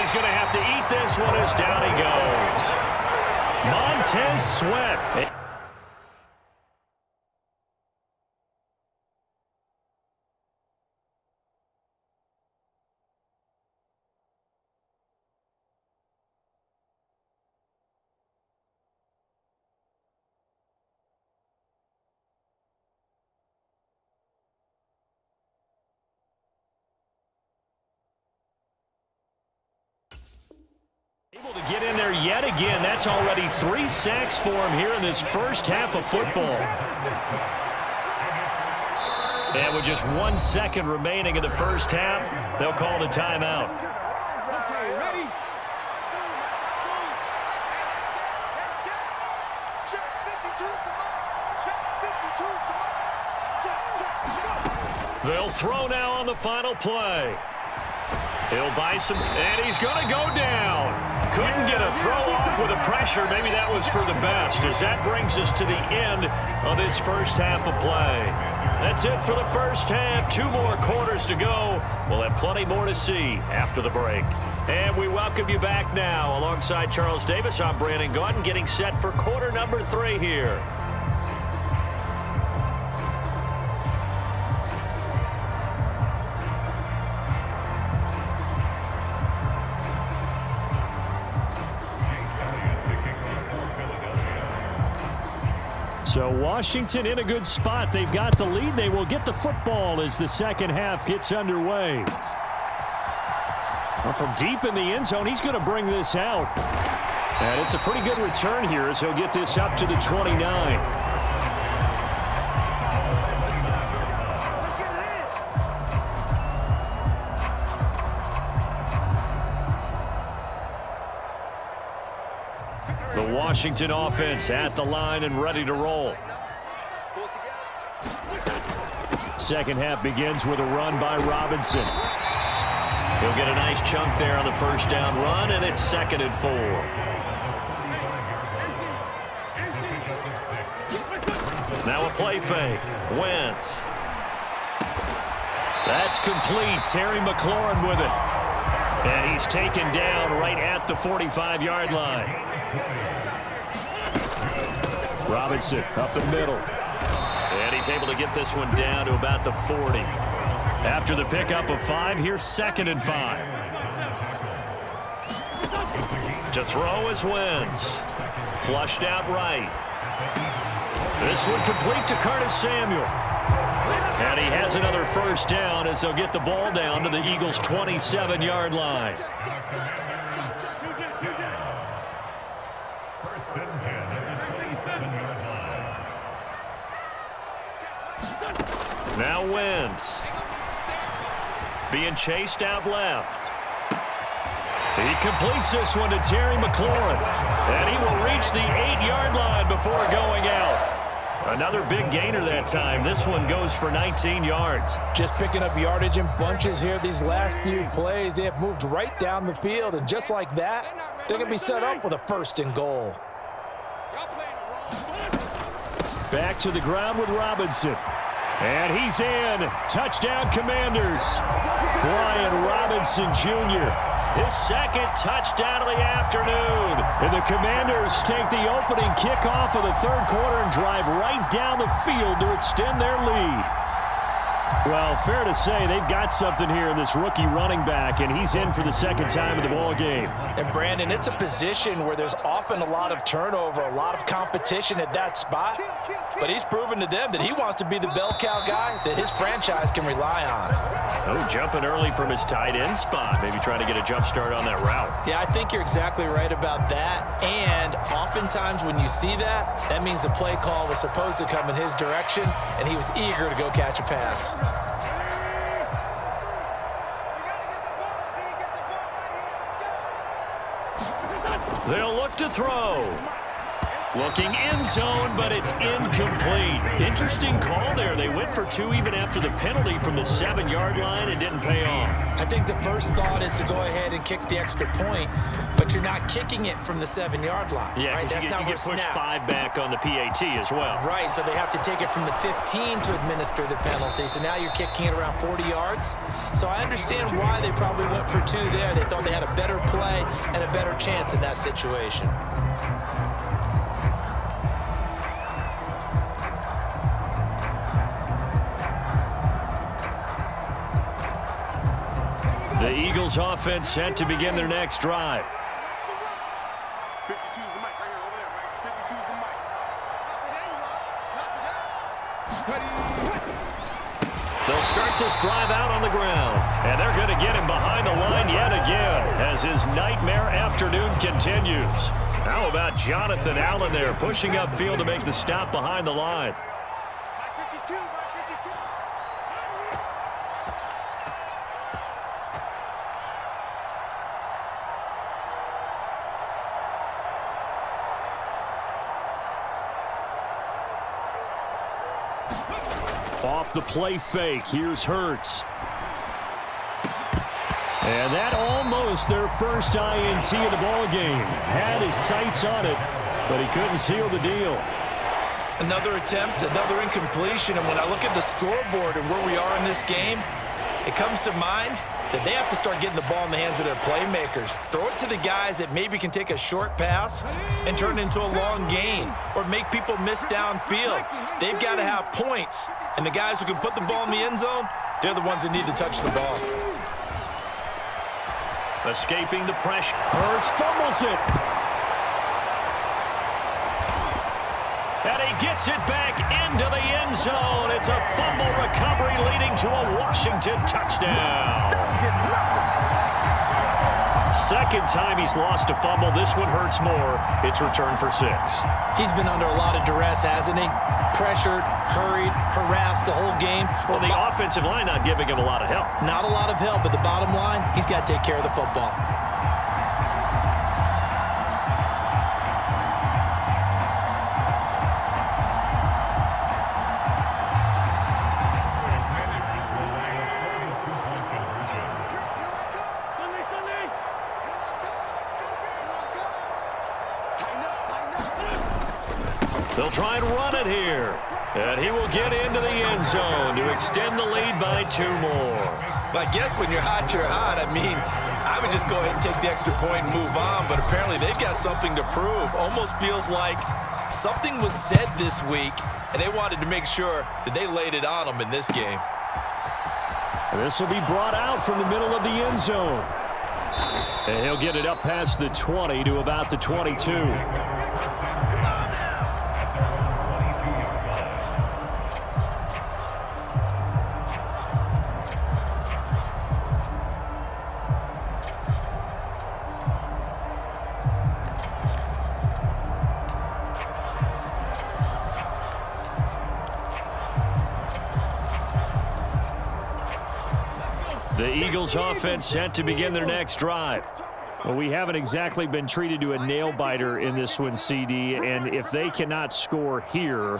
he's going to have to eat this one as down he goes. Montez Sweat. Able to get in there yet again. That's already 3 sacks for him here in this first half of football. And with just 1 second remaining in the first half, they'll call the timeout. They'll throw now on the final play. He'll buy some, and he's going to go down. Couldn't get a throw off with the pressure. Maybe that was for the best, as that brings us to the end of this first half of play. That's it for the first half. 2 more quarters to go. We'll have plenty more to see after the break. And we welcome you back now. Alongside Charles Davis, I'm Brandon Gaudin, getting set for quarter number 3 here. So Washington in a good spot. They've got the lead. They will get the football as the second half gets underway. Well, from deep in the end zone, he's going to bring this out. And it's a pretty good return here as he'll get this up to the 29. The Washington offense at the line and ready to roll. Second half begins with a run by Robinson. He'll get a nice chunk there on the first down run, and it's 2nd and 4. Now a play fake. Wentz. That's complete. Terry McLaurin with it. And he's taken down right at the 45-yard line. Robinson up the middle. And he's able to get this one down to about the 40. After the pickup of 5, here's 2nd and 5. To throw is Wentz. Flushed out right. This one complete to Curtis Samuel. And he has another first down as they'll get the ball down to the Eagles' 27-yard line. Now Wentz. Being chased out left. He completes this one to Terry McLaurin. And he will reach the 8-yard line before going out. Another big gainer that time. This one goes for 19 yards. Just picking up yardage in bunches here these last few plays. They have moved right down the field. And just like that, they're going to be set up with a 1st and goal. Back to the ground with Robinson. And he's in. Touchdown, Commanders. Brian Robinson Jr. His 2nd touchdown of the afternoon. And the Commanders take the opening kickoff of the 3rd quarter and drive right down the field to extend their lead. Well, fair to say they've got something here in this rookie running back, and he's in for the 2nd time in the ball game. And Brandon, it's a position where there's often a lot of turnover, a lot of competition at that spot. But he's proven to them that he wants to be the bell cow guy that his franchise can rely on. Oh, jumping early from his tight end spot. Maybe trying to get a jump start on that route. Yeah, I think you're exactly right about that. And oftentimes when you see that, that means the play call was supposed to come in his direction, and he was eager to go catch a pass. They'll look to throw. Looking end zone, but it's incomplete. Interesting call there. They went for 2 even after the penalty from the 7-yard line and didn't pay off. I think the first thought is to go ahead and kick the extra point, but you're not kicking it from the 7-yard line. Yeah, right? because you get pushed 5 back on the PAT as well. Right, so they have to take it from the 15 to administer the penalty. So now you're kicking it around 40 yards. So I understand why they probably went for 2 there. They thought they had a better play and a better chance in that situation. The Eagles offense set to begin their next drive. 52's the mic right here, over there, right? 52's the mic. They'll start this drive out on the ground, and they're going to get him behind the line yet again as his nightmare afternoon continues. How about Jonathan Allen there pushing upfield to make the stop behind the line? Off the play fake, here's Hurts. And that almost their first INT of the ball game. Had his sights on it, but he couldn't seal the deal. Another attempt, another incompletion, and when I look at the scoreboard and where we are in this game, it comes to mind that they have to start getting the ball in the hands of their playmakers. Throw it to the guys that maybe can take a short pass and turn it into a long gain or make people miss downfield. They've got to have points, and the guys who can put the ball in the end zone, they're the ones that need to touch the ball. Escaping the pressure. Hurts fumbles it. And he gets it back into the end zone. It's a fumble recovery leading to a Washington touchdown. Second time he's lost a fumble. This one hurts more. It's returned for 6. He's been under a lot of duress, hasn't he? Pressured, hurried, harassed the whole game. Well, the offensive line not giving him a lot of help. Not a lot of help, but the bottom line, he's got to take care of the football. They'll try and run it here. And he will get into the end zone to extend the lead by 2 more. But I guess when you're hot, you're hot. I mean, I would just go ahead and take the extra point and move on, but apparently they've got something to prove. Almost feels like something was said this week, and they wanted to make sure that they laid it on them in this game. This will be brought out from the middle of the end zone. And he'll get it up past the 20 to about the 22. The Eagles offense set to begin their next drive. Well, we haven't exactly been treated to a nail-biter in this one, CD, and if they cannot score here,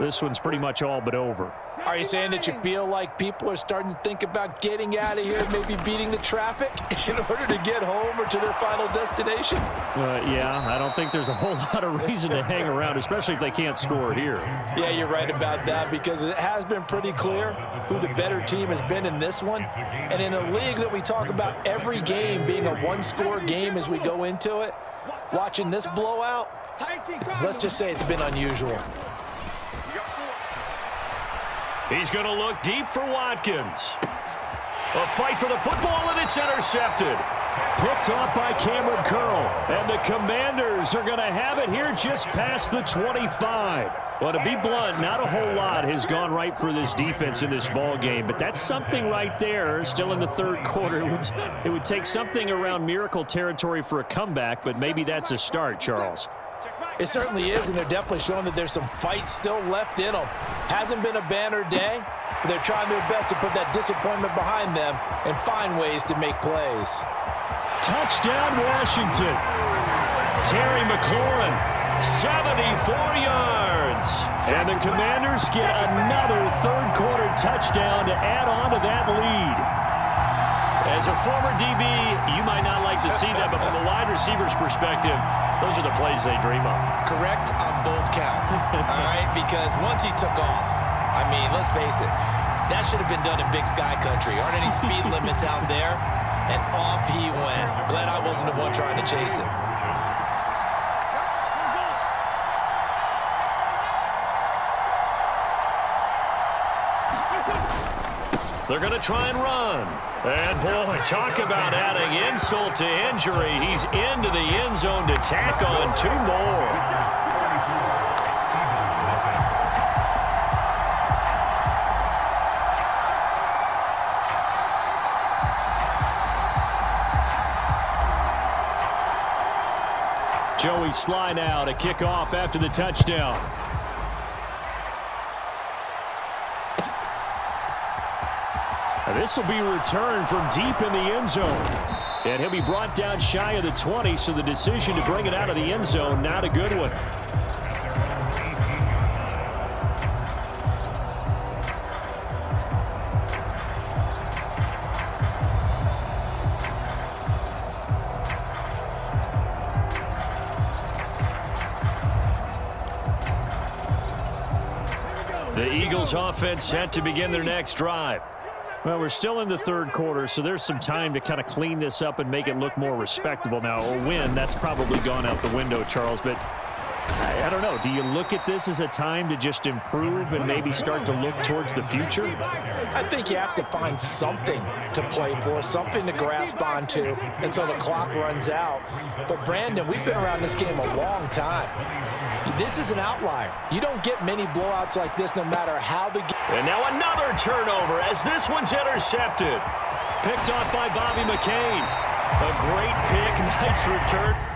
this one's pretty much all but over. Are you saying that you feel like people are starting to think about getting out of here, maybe beating the traffic in order to get home or to their final destination? Yeah, I don't think there's a whole lot of reason to hang around, especially if they can't score here. Yeah, you're right about that, because it has been pretty clear who the better team has been in this one. And in a league that we talk about every game being a one-score game as we go into it, watching this blowout, let's just say it's been unusual. He's going to look deep for Watkins. A fight for the football, and it's intercepted. Picked off by Cameron Curl. And the Commanders are going to have it here just past the 25. Well, to be blunt, not a whole lot has gone right for this defense in this ball game, but that's something right there. Still in the third quarter. It would take something around miracle territory for a comeback, but maybe that's a start, Charles. It certainly is, and they're definitely showing that there's some fight still left in them. Hasn't been a banner day, but they're trying their best to put that disappointment behind them and find ways to make plays. Touchdown, Washington. Terry McLaurin 74 yards. And the Commanders get another third-quarter touchdown to add on to that lead. As a former DB, you might not like to see that, but from a wide receiver's perspective, those are the plays they dream of. Correct on both counts, all right? Because once he took off, I mean, let's face it, that should have been done in Big Sky Country. Aren't any speed limits out there? And off he went. Glad I wasn't the one trying to chase him. They're going to try and run. And, boy, talk about adding insult to injury. He's into the end zone to tack on 2 more. Joey Sly now to kick off after the touchdown. This will be returned from deep in the end zone. And he'll be brought down shy of the 20, so the decision to bring it out of the end zone, not a good one. The Eagles offense set to begin their next drive. Well, we're still in the third quarter, so there's some time to kind of clean this up and make it look more respectable. Now, a win, that's probably gone out the window, Charles, but I don't know. Do you look at this as a time to just improve and maybe start to look towards the future? I think you have to find something to play for, something to grasp onto until the clock runs out. But, Brandon, we've been around this game a long time. This is an outlier. You don't get many blowouts like this no matter how the game. And now another turnover as this one's intercepted. Picked off by Bobby McCain. A great pick. Nice return.